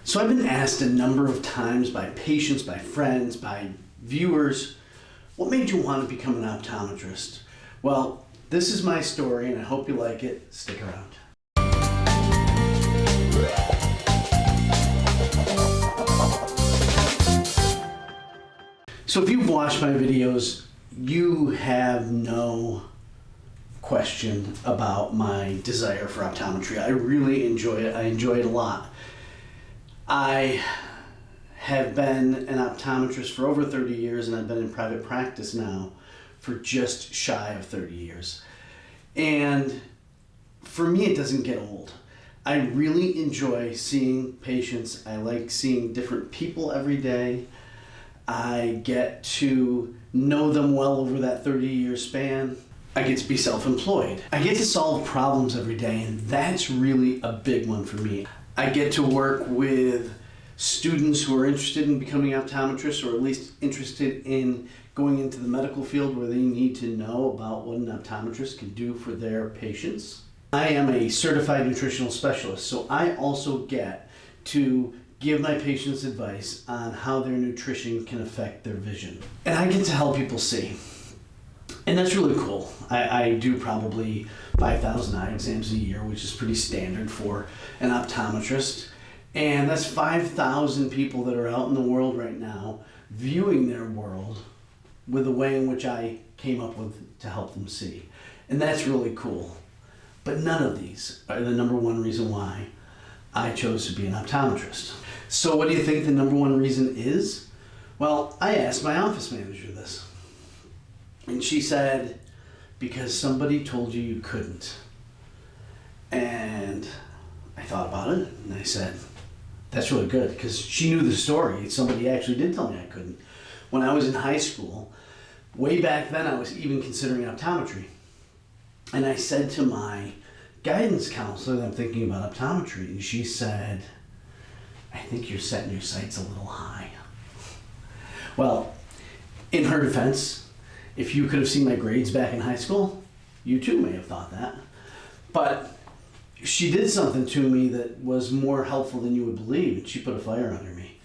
So I've been asked a number of times by patients, by friends, by viewers, what made you want to become an optometrist? Well, this is my story and I hope you like it. Stick around. So if you've watched my videos, you have no question about my desire for optometry. I really enjoy it. I enjoy it a lot. I have been an optometrist for over 30 years, and I've been in private practice now for just shy of 30 years. And for me, it doesn't get old. I really enjoy seeing patients. I like seeing different people every day. I get to know them well over that 30-year span. I get to be self-employed. I get to solve problems every day, and that's really a big one for me. I get to work with students who are interested in becoming optometrists, or at least interested in going into the medical field where they need to know about what an optometrist can do for their patients. I am a certified nutritional specialist, so I also get to give my patients advice on how their nutrition can affect their vision. And I get to help people see. And that's really cool. I do probably 5,000 eye exams a year, which is pretty standard for an optometrist. And that's 5,000 people that are out in the world right now viewing their world with the way in which I came up with to help them see. And that's really cool. But none of these are the number one reason why I chose to be an optometrist. So what do you think the number one reason is? Well, I asked my office manager this. And she said, because somebody told you you couldn't. And I thought about it, and I said, that's really good, because she knew the story. Somebody actually did tell me I couldn't. When I was in high school, way back then, I was even considering optometry. And I said to my guidance counselor that I'm thinking about optometry, and she said, I think you're setting your sights a little high. Well, in her defense, if you could have seen my grades back in high school, you too may have thought that. But she did something to me that was more helpful than you would believe. She put a fire under me.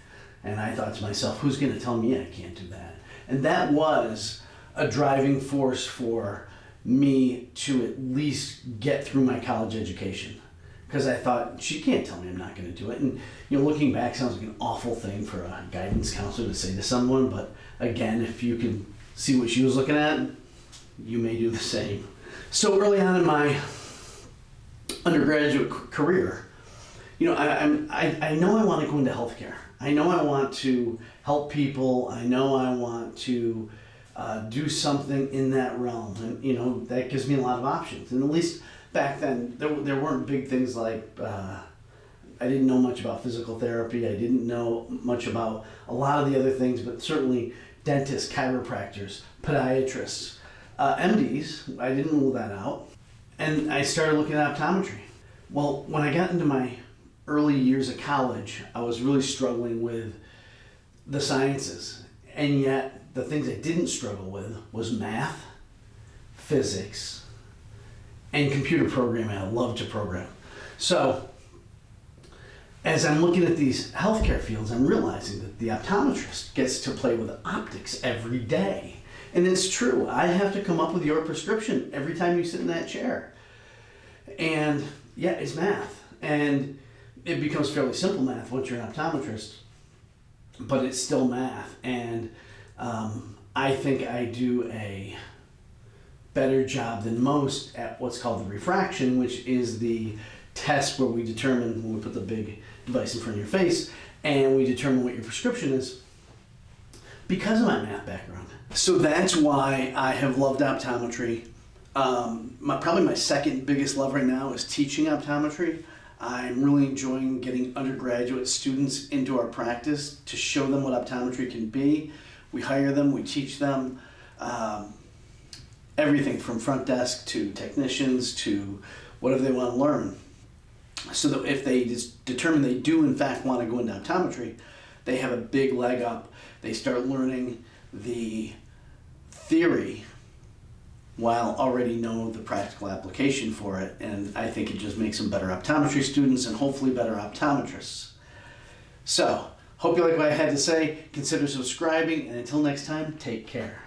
And I thought to myself, who's going to tell me I can't do that? And that was a driving force for me to at least get through my college education. Because I thought, she can't tell me I'm not going to do it. And looking back, sounds like an awful thing for a guidance counselor to say to someone. But again, if you can see what she was looking at, you may do the same. So early on in my undergraduate career, I know I want to go into healthcare. I know I want to help people. I know I want to do something in that realm. And, that gives me a lot of options. And at least back then, there weren't big things like, I didn't know much about physical therapy. I didn't know much about a lot of the other things, but certainly dentists, chiropractors, podiatrists, MDs, I didn't rule that out. And I started looking at optometry. Well, when I got into my early years of college, I was really struggling with the sciences. And yet, the things I didn't struggle with was math, physics, and computer programming. I love to program. So, as I'm looking at these healthcare fields, I'm realizing that the optometrist gets to play with optics every day. And it's true. I have to come up with your prescription every time you sit in that chair. And yeah, it's math. And it becomes fairly simple math once you're an optometrist, but it's still math. And I think I do a better job than most at what's called the refraction, which is the test where we determine, when we put the big device in front of your face, and we determine what your prescription is, because of my math background. So that's why I have loved optometry. Probably my second biggest love right now is teaching optometry. I'm really enjoying getting undergraduate students into our practice to show them what optometry can be. We hire them, we teach them everything from front desk to technicians to whatever they want to learn. So that if they determine they do in fact want to go into optometry, they have a big leg up. They start learning the theory while already know the practical application for it. And I think it just makes them better optometry students and hopefully better optometrists. So, hope you like what I had to say. Consider subscribing, and until next time, take care.